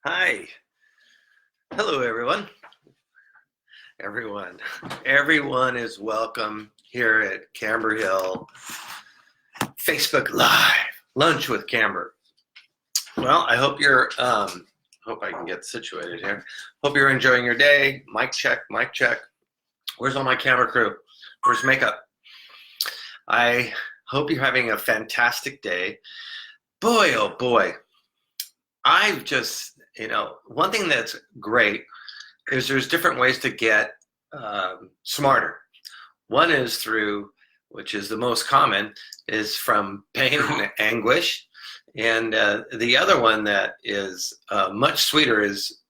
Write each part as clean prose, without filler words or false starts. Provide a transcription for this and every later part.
Hi. Hello, everyone. Everyone is welcome here at Camber Hill Facebook Live Lunch with Camber. Well, I hope hope I can get situated here. Hope you're enjoying your day. Mic check, mic check. Where's all my camera crew? Where's makeup? I hope you're having a fantastic day. Boy, oh boy. I've just, one thing that's great is there's different ways to get smarter. One is through, which is the most common, is from pain and anguish. And the other one that is much sweeter is,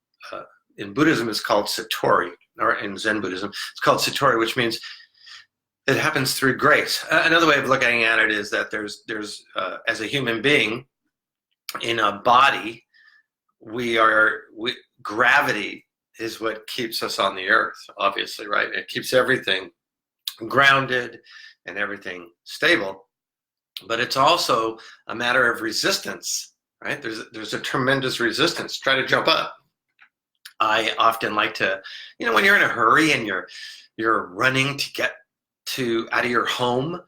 in Buddhism, is called Satori, or in Zen Buddhism, it's called Satori, which means it happens through grace. Another way of looking at it is that there's as a human being in a body, gravity is what keeps us on the earth, obviously, right? It keeps everything grounded and everything stable, but it's also a matter of resistance, right? There's a tremendous resistance. Try to jump up. I often like to, when you're in a hurry and you're running to get out of your home,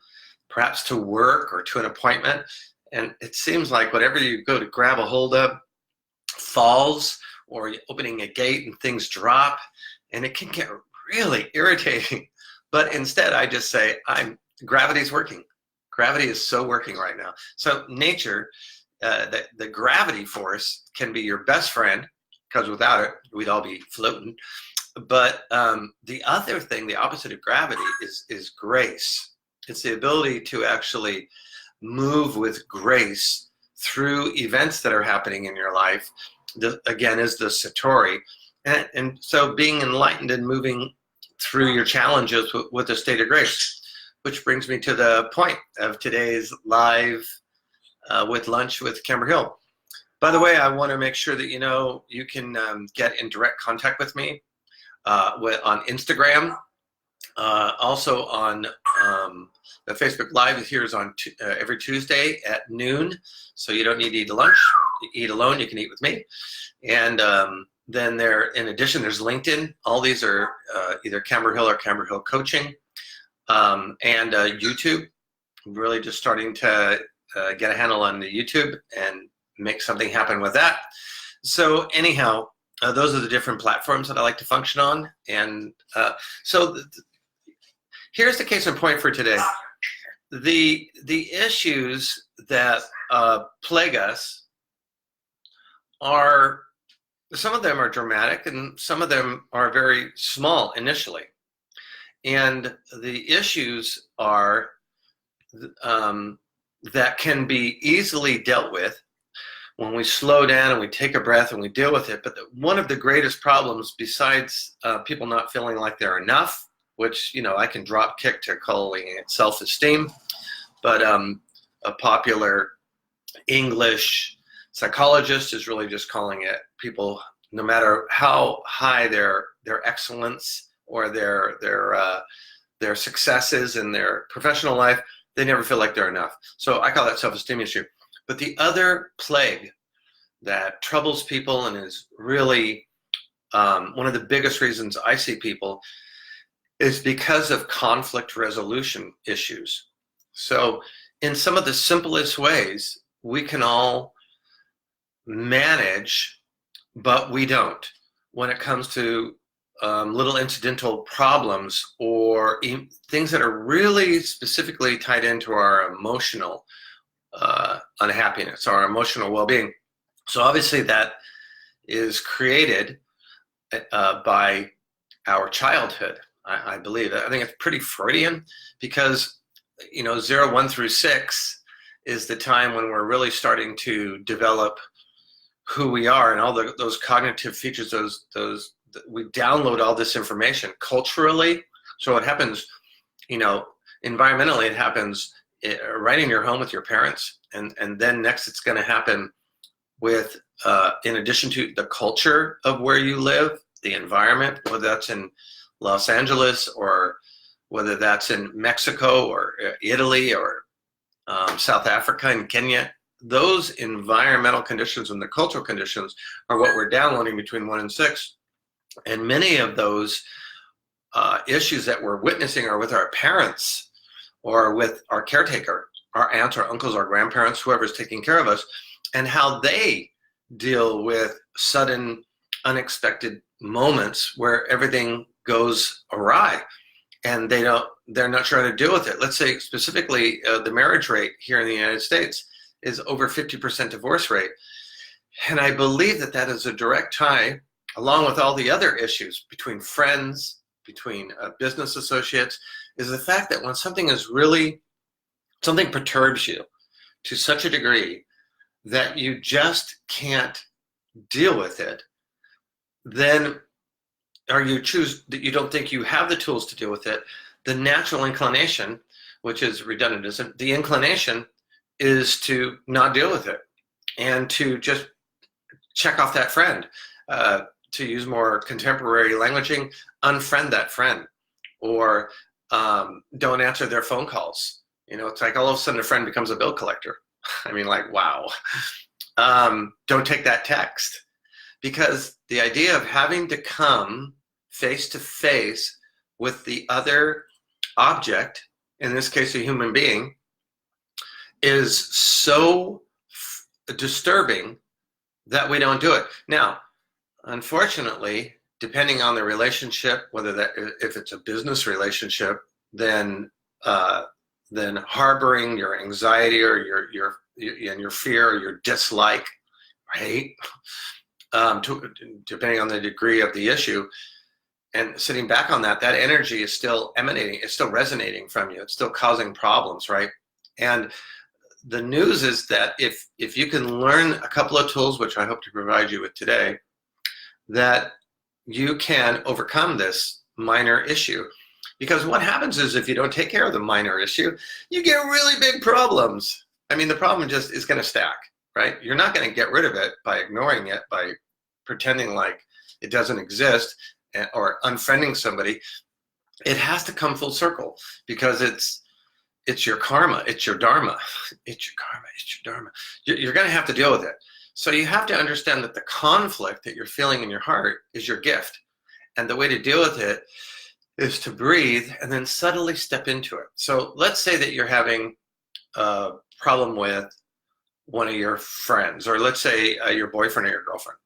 perhaps to work or to an appointment, and it seems like whatever you go to grab a hold of falls, or opening a gate and things drop, and it can get really irritating. But instead, I just say, gravity's working. Gravity is so working right now. So nature, the gravity force can be your best friend, because without it, we'd all be floating. But the other thing, the opposite of gravity, is grace. It's the ability to actually move with grace through events that are happening in your life. Again, is the Satori. And so being enlightened and moving through your challenges with a state of grace, which brings me to the point of today's live with lunch with Camber Hill. By the way, I want to make sure that you can get in direct contact with me on Instagram. Also on the Facebook Live here is on every Tuesday at noon, so you don't need to eat lunch. You eat alone, you can eat with me. And then in addition, there's LinkedIn. All these are either Camber Hill or Camber Hill Coaching. And YouTube. I'm really just starting to get a handle on the YouTube and make something happen with that. So anyhow, those are the different platforms that I like to function on. And here's the case in point for today. The issues that plague us some of them are dramatic, and some of them are very small initially. And the issues are that can be easily dealt with when we slow down and we take a breath and we deal with it. But one of the greatest problems, besides people not feeling like they're enough, which, I can drop kick to calling it self-esteem, but a popular English psychologist is really just calling it people, no matter how high their excellence or their successes in their professional life, they never feel like they're enough. So I call that self-esteem issue. But the other plague that troubles people and is really one of the biggest reasons I see people is because of conflict resolution issues. So in some of the simplest ways, we can all manage, but we don't when it comes to little incidental problems or things that are really specifically tied into our emotional unhappiness, our emotional well-being. So obviously that is created by our childhood, I believe. I think it's pretty Freudian, because 0, 1 through 6 is the time when we're really starting to develop who we are, and all those cognitive features, we download all this information culturally. So it happens, environmentally, it happens right in your home with your parents, and then next it's going to happen with, in addition to the culture of where you live, the environment, whether that's in Los Angeles or whether that's in Mexico or Italy or South Africa and Kenya. those environmental conditions and the cultural conditions are what we're downloading between 1 and 6. And many of those issues that we're witnessing are with our parents or with our caretaker, our aunts, our uncles, our grandparents, whoever's taking care of us, and how they deal with sudden, unexpected moments where everything goes awry and they're not sure how to deal with it. Let's say specifically the marriage rate here in the United States is over 50% divorce rate. And I believe that that is a direct tie, along with all the other issues between friends, between business associates, is the fact that when something perturbs you to such a degree that you just can't deal with it, then, or you choose that you don't think you have the tools to deal with it, the natural inclination, which is redundant, the inclination is to not deal with it and to just check off that friend. To use more contemporary languaging, unfriend that friend, or don't answer their phone calls. You know, it's like all of a sudden a friend becomes a bill collector. I mean, like, wow. Don't take that text. Because the idea of having to come face to face with the other object, in this case a human being, is so disturbing that we don't do it. Now, unfortunately, depending on the relationship, if it's a business relationship, then harboring your anxiety or your fear or your dislike, right? Depending on the degree of the issue, and sitting back on that energy is still emanating, it's still resonating from you, it's still causing problems, right? And the news is that if you can learn a couple of tools, which I hope to provide you with today, that you can overcome this minor issue. Because what happens is if you don't take care of the minor issue, you get really big problems. I mean, the problem just is going to stack, right? You're not going to get rid of it by ignoring it, by pretending like it doesn't exist, or unfriending somebody. It has to come full circle because it's your karma, it's your dharma, it's your karma, it's your dharma. You're going to have to deal with it. So you have to understand that the conflict that you're feeling in your heart is your gift. And the way to deal with it is to breathe and then subtly step into it. So let's say that you're having a problem with one of your friends, or let's say your boyfriend or your girlfriend.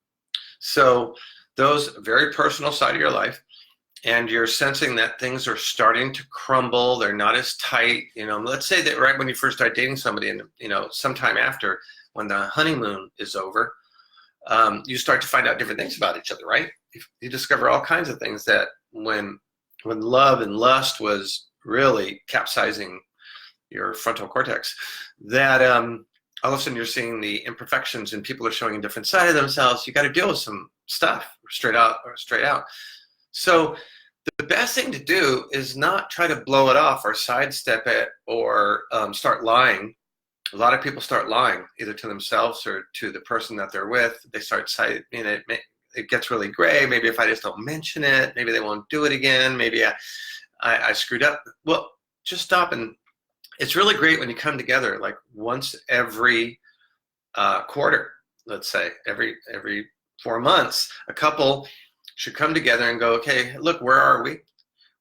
So those very personal side of your life, and you're sensing that things are starting to crumble, they're not as tight. You know, let's say that right when you first start dating somebody, and sometime after, when the honeymoon is over, you start to find out different things about each other, right? You discover all kinds of things that when love and lust was really capsizing your frontal cortex, that all of a sudden you're seeing the imperfections and people are showing a different side of themselves. You got to deal with some stuff straight out. So the best thing to do is not try to blow it off or sidestep it or start lying. A lot of people start lying either to themselves or to the person that they're with. They start saying, it gets really gray. Maybe if I just don't mention it, maybe they won't do it again. Maybe I screwed up. Well, just stop. And it's really great when you come together like once every quarter, let's say every 4 months, a couple should come together and go, okay, look, where are we?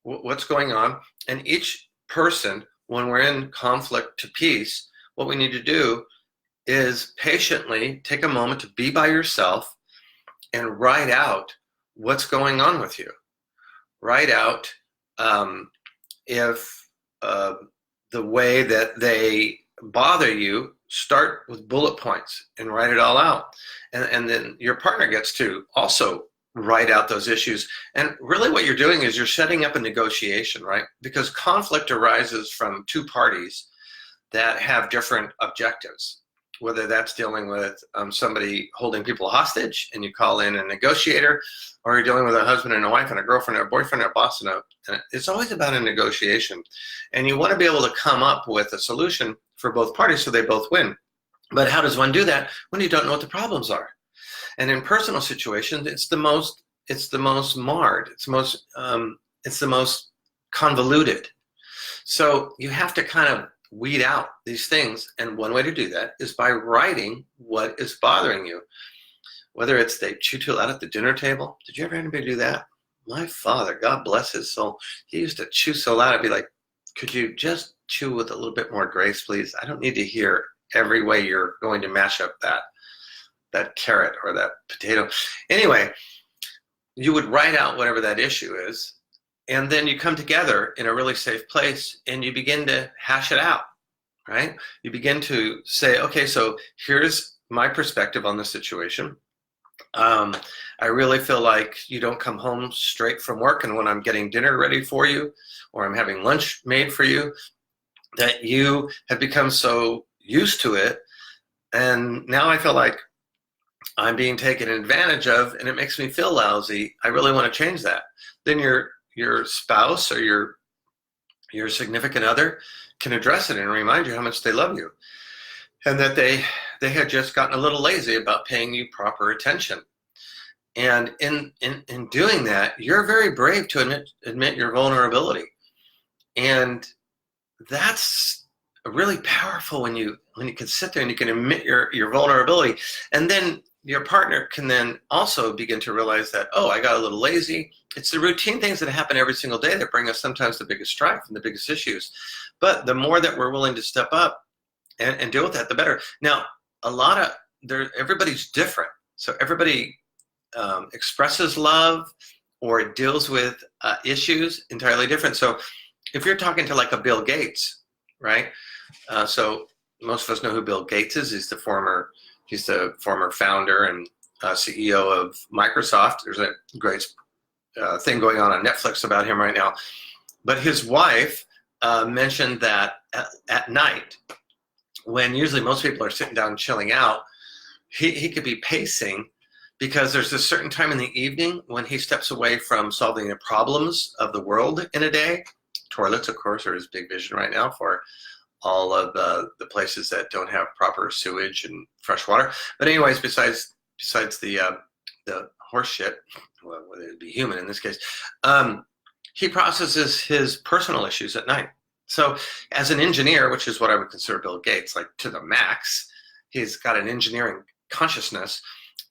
What's going on? And each person, when we're in conflict to peace, what we need to do is patiently take a moment to be by yourself and write out what's going on with you. Write out if the way that they bother you, start with bullet points and write it all out. And then your partner gets to also write out those issues. And really what you're doing is you're setting up a negotiation, right? Because conflict arises from two parties that have different objectives, whether that's dealing with somebody holding people hostage and you call in a negotiator, or you're dealing with a husband and a wife and a girlfriend or a boyfriend or a boss. And it's always about a negotiation. And you want to be able to come up with a solution for both parties so they both win. But how does one do that when you don't know what the problems are? And in personal situations, it's the most marred. It's the most convoluted. So you have to kind of weed out these things. And one way to do that is by writing what is bothering you. Whether it's they chew too loud at the dinner table. Did you ever have anybody do that? My father, God bless his soul, he used to chew so loud. I'd be like, could you just chew with a little bit more grace, please? I don't need to hear every way you're going to mash up that carrot or that potato. Anyway, you would write out whatever that issue is, and then you come together in a really safe place and you begin to hash it out, right? You begin to say, okay, so here's my perspective on the situation. I really feel like you don't come home straight from work, and when I'm getting dinner ready for you or I'm having lunch made for you, that you have become so used to it, and now I feel like I'm being taken advantage of and it makes me feel lousy. I really want to change that. Then your spouse or your significant other can address it and remind you how much they love you, and that they had just gotten a little lazy about paying you proper attention. And in doing that, you're very brave to admit your vulnerability. And that's really powerful when you can sit there and you can admit your vulnerability. And then your partner can then also begin to realize that, oh, I got a little lazy. It's the routine things that happen every single day that bring us sometimes the biggest strife and the biggest issues. But the more that we're willing to step up and deal with that, the better. Now, everybody's different. So everybody expresses love or deals with issues entirely different. So if you're talking to like a Bill Gates, right? So most of us know who Bill Gates is. He's the former founder and CEO of Microsoft. There's a great thing going on Netflix about him right now. But his wife mentioned that at night, when usually most people are sitting down chilling out, he could be pacing, because there's a certain time in the evening when he steps away from solving the problems of the world in a day. Toilets, of course, are his big vision right now for all of the places that don't have proper sewage and fresh water. But anyways, besides the horse shit, well, whether it be human in this case, he processes his personal issues at night. So as an engineer, which is what I would consider Bill Gates, like to the max, he's got an engineering consciousness.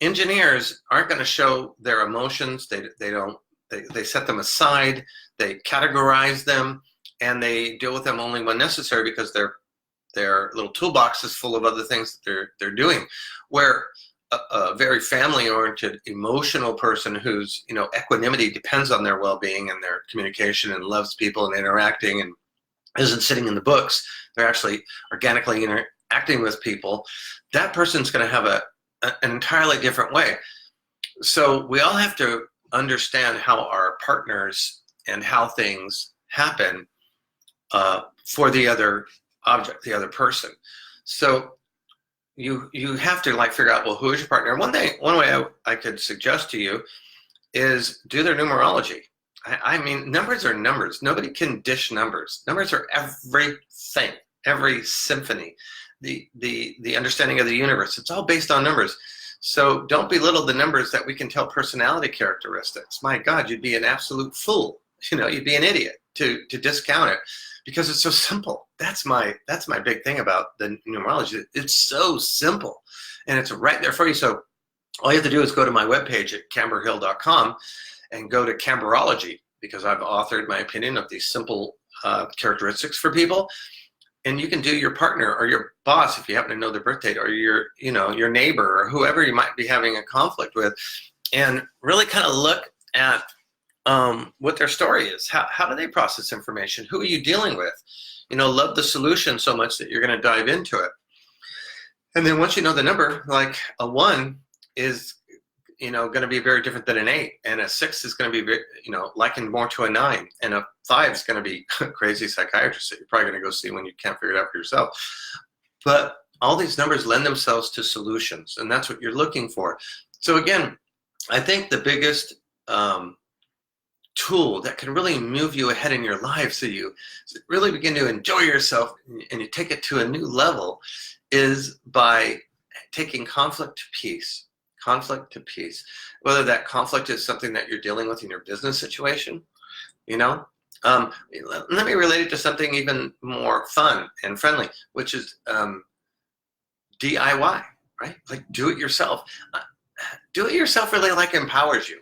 Engineers aren't going to show their emotions. They set them aside, they categorize them, and they deal with them only when necessary, because their little toolbox is full of other things that they're doing. Where a very family-oriented, emotional person whose equanimity depends on their well-being and their communication and loves people and interacting and isn't sitting in the books, they're actually organically interacting with people, that person's going to have an entirely different way. So we all have to understand how our partners and how things happen for the other object, the other person. So you have to figure out, well, who is your partner? One way I could suggest to you is do their numerology. I mean, numbers are numbers. Nobody can dish numbers. Numbers are everything, every symphony, the understanding of the universe. It's all based on numbers. So don't belittle the numbers that we can tell personality characteristics. My God, you'd be an absolute fool. You'd be an idiot to discount it, because it's so simple. That's my big thing about the numerology. It's so simple, and it's right there for you. So all you have to do is go to my webpage at camberhill.com and go to Camberology, because I've authored my opinion of these simple characteristics for people. And you can do your partner or your boss, if you happen to know their birth date, or your neighbor or whoever you might be having a conflict with, and really kind of look at what their story is. How do they process information? Who are you dealing with? Love the solution so much that you're going to dive into it. And then once you know the number, like a 1 is going to be very different than an 8, and a 6 is going to be likened more to a 9, and a 5 is going to be a crazy psychiatrist that you're probably going to go see when you can't figure it out for yourself. But all these numbers lend themselves to solutions, and that's what you're looking for. So again, I think the biggest tool that can really move you ahead in your life, so you really begin to enjoy yourself and you take it to a new level, is by taking conflict to peace. Conflict to peace. Whether that conflict is something that you're dealing with in your business situation, Let me relate it to something even more fun and friendly, which is DIY, right? Like do it yourself. Do it yourself really like empowers you.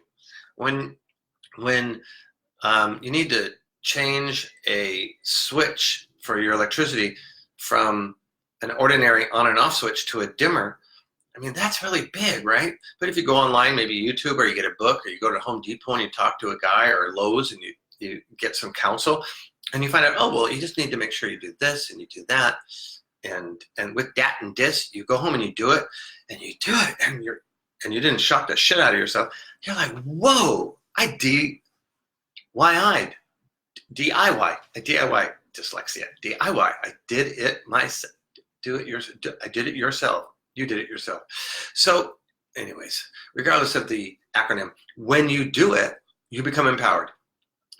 When you need to change a switch for your electricity from an ordinary on and off switch to a dimmer, I mean, that's really big, right? But if you go online, maybe YouTube, or you get a book, or you go to Home Depot and you talk to a guy, or Lowe's, and you get some counsel, and you find out, oh, well, you just need to make sure you do this and you do that. And with that and this, you go home and you do it, and you do it, and you didn't shock the shit out of yourself. You're like, whoa, I DIY, DIY, dyslexia, DIY. I did it myself. I did it yourself. You did it yourself. So anyways, regardless of the acronym, when you do it, you become empowered.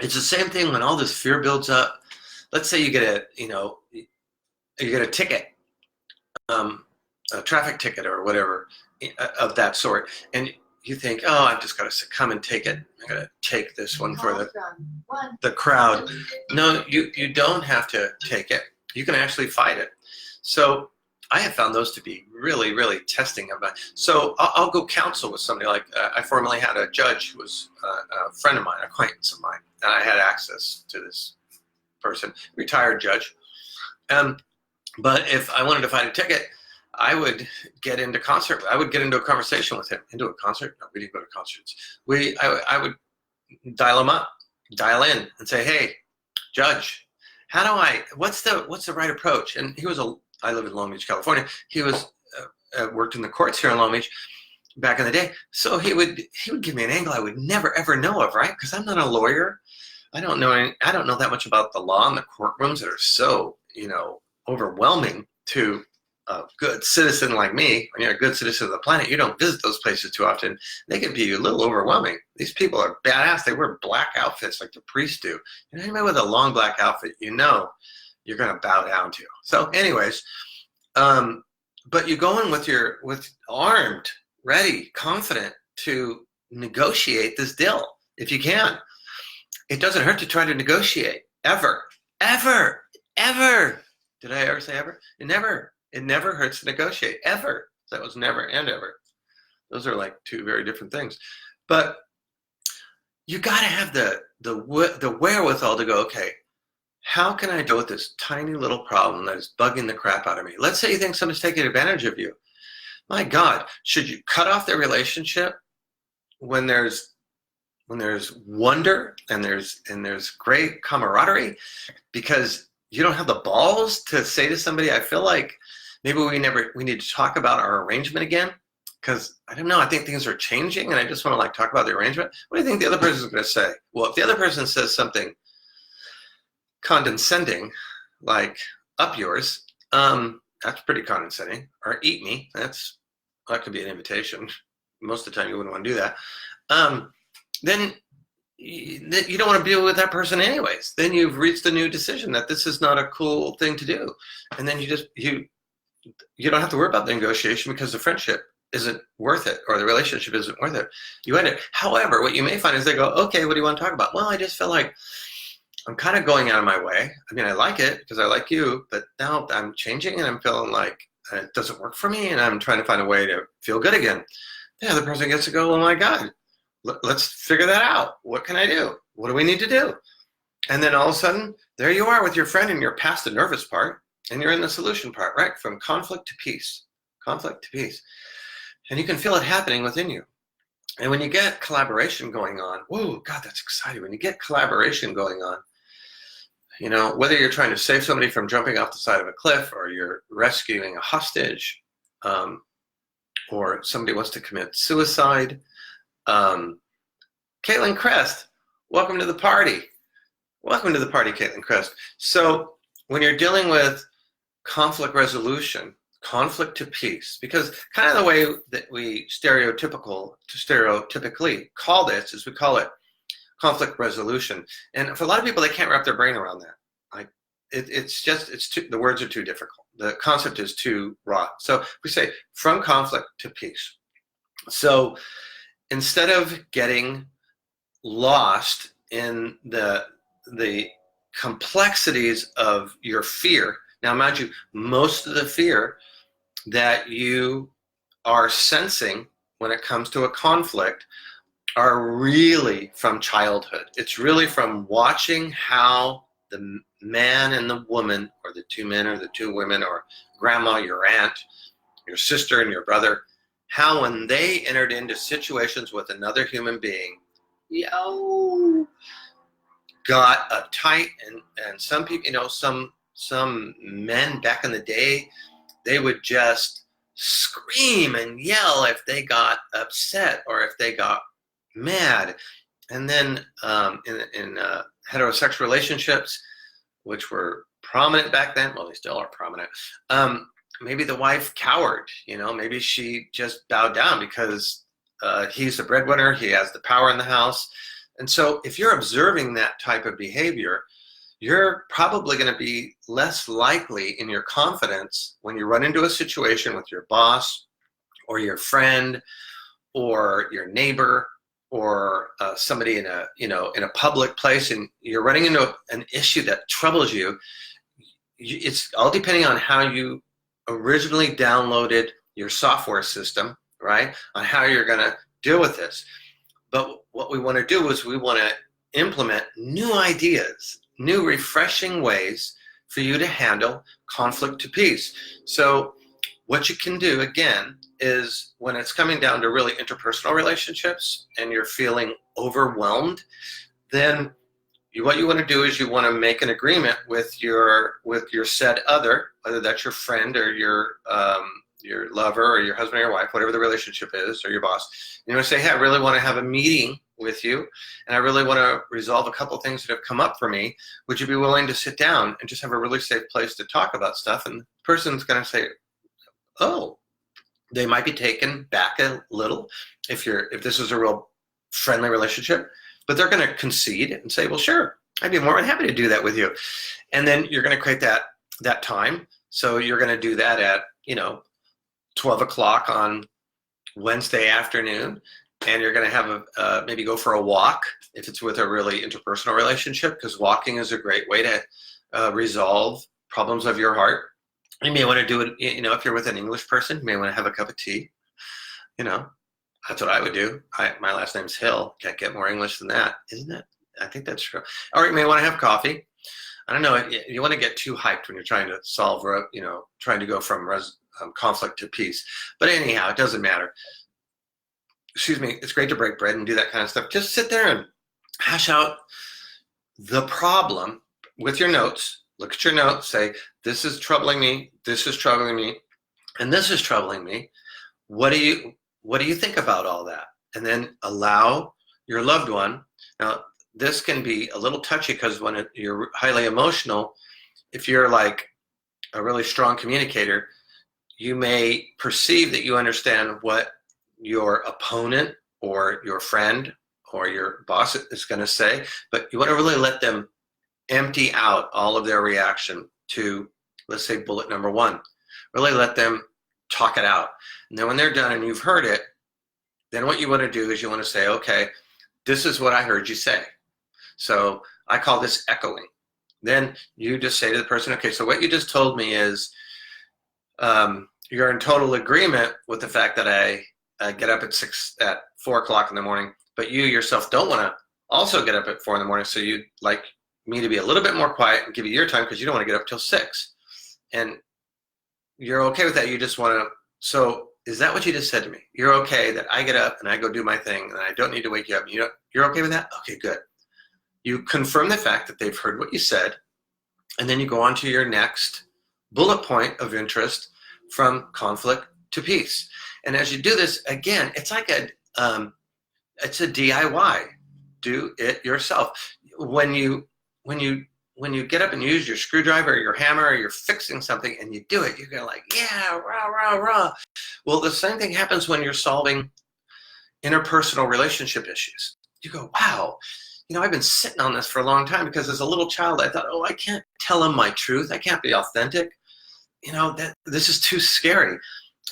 It's the same thing when all this fear builds up. Let's say you get a ticket, a traffic ticket or whatever of that sort, and you think, oh, I've just got to succumb and take it. I got to take this one for the crowd. No, you don't have to take it. You can actually fight it. So I have found those to be really, really testing of that. So I'll go counsel with somebody. Like I formerly had a judge who was a friend of mine, an acquaintance of mine, and I had access to this person, retired judge. But if I wanted to fight a ticket, I would get into I would get into a conversation with him. Into a concert? No, we didn't go to concerts. I would dial him up, dial in, and say, "Hey, Judge, what's the right approach?" And I live in Long Beach, California. He was worked in the courts here in Long Beach back in the day. So he would give me an angle I would never ever know of, right? Because I'm not a lawyer. I don't know that much about the law and the courtrooms that are so overwhelming to a good citizen like me. When you're a good citizen of the planet, you don't visit those places too often. They can be a little overwhelming. These people are badass. They wear black outfits like the priests do. Anybody with a long black outfit, you're going to bow down to. So anyways, but you go in with armed, ready, confident to negotiate this deal if you can. It doesn't hurt to try to negotiate, ever. Did I ever say ever? It never hurts to negotiate, ever. That was never and ever. Those are like two very different things. But you got to have the wherewithal to go, okay, how can I deal with this tiny little problem that is bugging the crap out of me? Let's say you think somebody's taking advantage of you. My God, should you cut off their relationship when there's wonder and there's great camaraderie because you don't have the balls to say to somebody, I feel like maybe we need to talk about our arrangement again? Because I don't know, I think things are changing and I just want to talk about the arrangement. What do you think the other person is going to say? Well, if the other person says something condescending, like up yours, that's pretty condescending. Or eat me, that could be an invitation. Most of the time you wouldn't want to do that. Then you don't want to deal with that person anyways. Then you've reached a new decision that this is not a cool thing to do. And then you don't have to worry about the negotiation because the friendship isn't worth it or the relationship isn't worth it. You end it. However, what you may find is they go, okay, what do you want to talk about? Well, I just feel like I'm kind of going out of my way. I mean, I like it because I like you, but now I'm changing and I'm feeling like it doesn't work for me and I'm trying to find a way to feel good again. The other person gets to go, oh my God, let's figure that out. What can I do? What do we need to do? And then all of a sudden, there you are with your friend and you're past the nervous part and you're in the solution part, right? From conflict to peace. And you can feel it happening within you. And when you get collaboration going on, whoa, God, that's exciting. When you get collaboration going on, whether you're trying to save somebody from jumping off the side of a cliff or you're rescuing a hostage or somebody wants to commit suicide. Caitlin Crest, welcome to the party. Welcome to the party, Caitlin Crest. So when you're dealing with conflict resolution, conflict to peace, because kind of the way that we stereotypically call this is we call it conflict resolution. And for a lot of people, they can't wrap their brain around that. The words are too difficult. The concept is too raw. So we say from conflict to peace. So instead of getting lost in the the complexities of your fear. Now, mind you, most of the fear that you are sensing when it comes to a conflict are really from childhood. It's really from watching how the man and the woman, or the two men or the two women, or grandma, your aunt, your sister, and your brother, how when they entered into situations with another human being, got uptight, and some people, some men back in the day, they would just scream and yell if they got upset or if they got mad. And then in heterosexual relationships, which were prominent back then, well, they still are prominent, maybe the wife cowered, maybe she just bowed down because he's the breadwinner, he has the power in the house. And so if you're observing that type of behavior, you're probably going to be less likely in your confidence when you run into a situation with your boss or your friend or your neighbor or somebody in a public place, and you're running into an issue that troubles you. It's all depending on how you originally downloaded your software system, right? On how you're going to deal with this. But what we want to do is we want to implement new ideas, new refreshing ways for you to handle conflict to peace. So what you can do, again, is when it's coming down to really interpersonal relationships and you're feeling overwhelmed, then what you want to do is you want to make an agreement with your said other, whether that's your friend or your lover or your husband or your wife, whatever the relationship is, or your boss. You want to say, hey, I really want to have a meeting with you, and I really want to resolve a couple of things that have come up for me. Would you be willing to sit down and just have a really safe place to talk about stuff? And the person's going to say, oh, they might be taken back a little if this is a real friendly relationship, but they're going to concede and say, well, sure, I'd be more than happy to do that with you. And then you're going to create that time. So you're going to do that at 12 o'clock on Wednesday afternoon, and you're going to have maybe go for a walk if it's with a really interpersonal relationship, because walking is a great way to resolve problems of your heart. You may want to do it, if you're with an English person, you may want to have a cup of tea. That's what I would do. My last name's Hill. Can't get more English than that, isn't it? I think that's true. Or you may want to have coffee. I don't know. You want to get too hyped when you're trying to solve, trying to go from conflict to peace. But anyhow, it doesn't matter. Excuse me. It's great to break bread and do that kind of stuff. Just sit there and hash out the problem with your notes. Look at your notes. Say, this is troubling me. This is troubling me. And this is troubling me. What do you think about all that? And then allow your loved one. Now, this can be a little touchy because when you're highly emotional, if you're like a really strong communicator, you may perceive that you understand what your opponent or your friend or your boss is going to say, but you want to really let them empty out all of their reaction to, let's say, bullet number one. Really let them talk it out. And then when they're done and you've heard it, then what you want to do is you want to say, okay, this is what I heard you say. So I call this echoing. Then you just say to the person, okay, so what you just told me is you're in total agreement with the fact that I get up at 4 o'clock in the morning, but you yourself don't want to also get up at 4 in the morning. So you'd like me to be a little bit more quiet and give you your time because you don't want to get up till 6. And you're okay with that. You just want to, so is that what you just said to me? You're okay that I get up and I go do my thing and I don't need to wake you up. You're okay with that? Okay, good. You confirm the fact that they've heard what you said, and then you go on to your next bullet point of interest, from conflict to peace. And as you do this, again, it's like it's a DIY. Do it yourself. When you get up and use your screwdriver or your hammer or you're fixing something and you do it, you're going like, yeah, rah, rah, rah. Well, the same thing happens when you're solving interpersonal relationship issues. You go, wow, I've been sitting on this for a long time because as a little child, I thought, oh, I can't tell him my truth. I can't be authentic. This is too scary.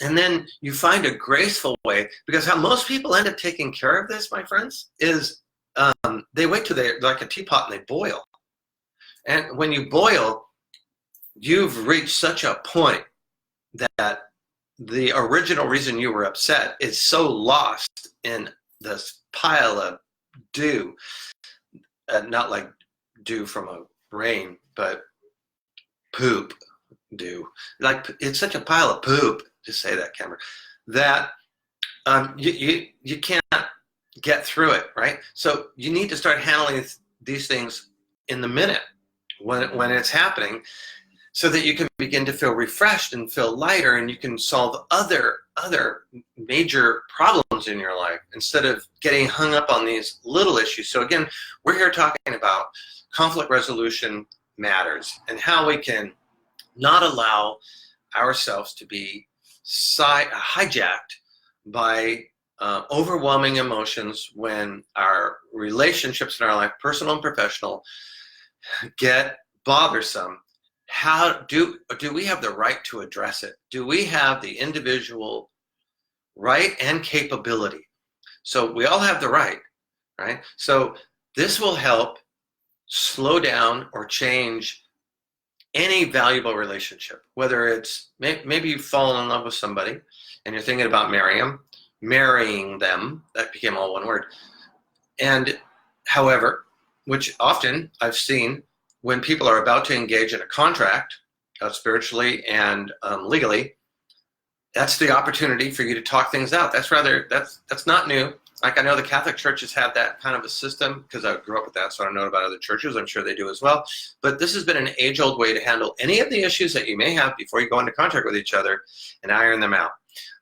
And then you find a graceful way, because how most people end up taking care of this, my friends, is they wait till they're like a teapot and they boil. And when you boil, you've reached such a point that the original reason you were upset is so lost in this pile of dew, not like dew from a rain, but poop dew. Like, it's such a pile of poop, to say that, Camber, that you can't get through it, right? So you need to start handling these things in the minute when it's happening, so that you can begin to feel refreshed and feel lighter, and you can solve other major problems in your life instead of getting hung up on these little issues. So again, we're here talking about conflict resolution matters and how we can not allow ourselves to be hijacked by overwhelming emotions when our relationships in our life, personal and professional, get bothersome. How do we have the right to address it? Do we have the individual right and capability? So we all have the right? So this will help slow down or change any valuable relationship, whether it's maybe you've fallen in love with somebody and you're thinking about marrying them, that became all one word. And however, which often I've seen when people are about to engage in a contract, spiritually and legally, that's the opportunity for you to talk things out. That's not new. Like, I know the Catholic Church has had that kind of a system because I grew up with that, so I don't know about other churches. I'm sure they do as well. But this has been an age-old way to handle any of the issues that you may have before you go into contact with each other and iron them out.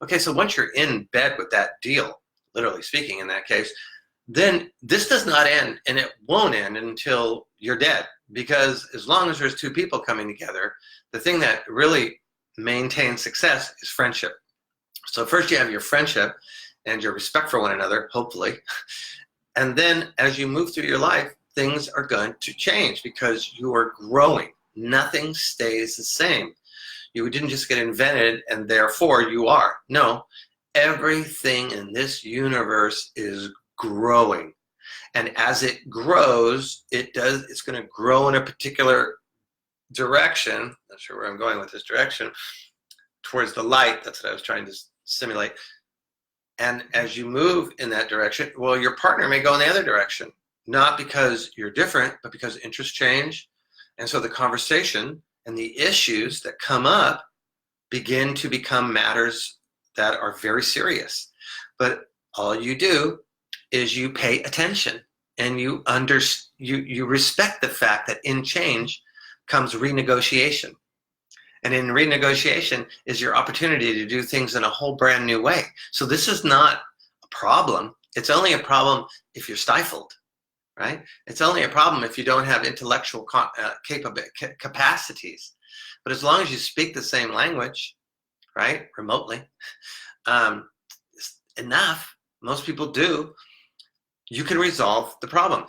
Okay, so once you're in bed with that deal, literally speaking in that case, then this does not end, and it won't end until you're dead. Because as long as there's two people coming together, the thing that really maintains success is friendship. So first you have your friendship and your respect for one another, hopefully. And then as you move through your life, things are going to change because you are growing. Nothing stays the same. You didn't just get invented and therefore you are. No, everything in this universe is growing. And as it grows, it's going to grow in a particular direction. Not sure where I'm going with this direction. Towards the light, that's what I was trying to simulate. And as you move in that direction, well, your partner may go in the other direction. Not because you're different, but because interests change. And so the conversation and the issues that come up begin to become matters that are very serious. But all you do is you pay attention and you respect the fact that in change comes renegotiation. And in renegotiation is your opportunity to do things in a whole brand new way. So this is not a problem. It's only a problem if you're stifled, right? It's only a problem if you don't have intellectual capacities. But as long as you speak the same language, right, remotely, enough, most people do, you can resolve the problem.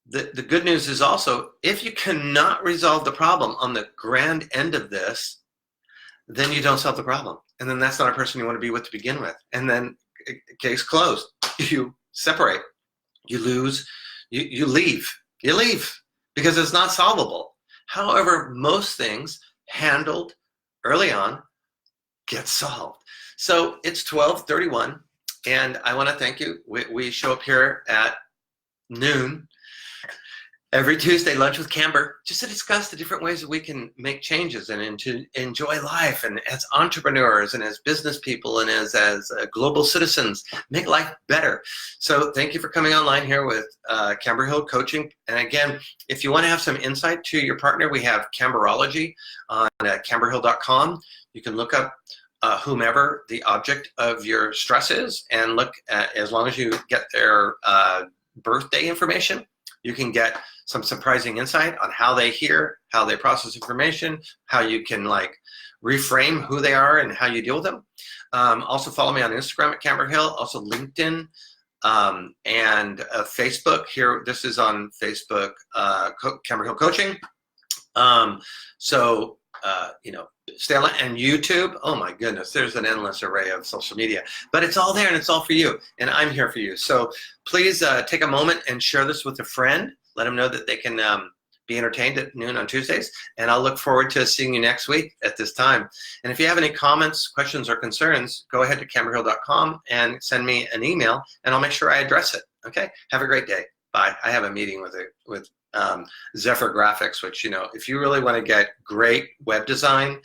The good news is also, if you cannot resolve the problem on the grand end of this, then you don't solve the problem. And then that's not a person you want to be with to begin with. And then case closed. You separate. You lose. You leave. You leave because it's not solvable. However, most things handled early on get solved. So it's 12:31. And I want to thank you. We show up here at noon every Tuesday, lunch with Camber, just to discuss the different ways that we can make changes and to enjoy life, and as entrepreneurs and as business people and as global citizens, make life better. So thank you for coming online here with Camber Hill Coaching. And again, if you want to have some insight to your partner, we have Camberology on camberhill.com. You can look up whomever the object of your stress is, and look at, as long as you get their birthday information, you can get some surprising insight on how they hear, how they process information, how you can like reframe who they are and how you deal with them. Also follow me on Instagram at Camber Hill, also LinkedIn and Facebook. Here, this is on Facebook, Camber Hill Coaching. Stay on, and YouTube. Oh my goodness, there's an endless array of social media, but it's all there and it's all for you, and I'm here for you. So please take a moment and share this with a friend. Let them know that they can be entertained at noon on Tuesdays, and I'll look forward to seeing you next week at this time. And if you have any comments, questions, or concerns, go ahead to camberhill.com and send me an email, and I'll make sure I address it. Okay? Have a great day. Bye. I have a meeting with Zephyr Graphics, which, if you really want to get great web design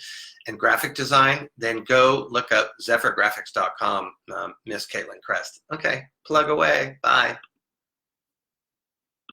and graphic design, then go look up zephyrgraphics.com, Miss Caitlin Crest. Okay, plug away. Bye.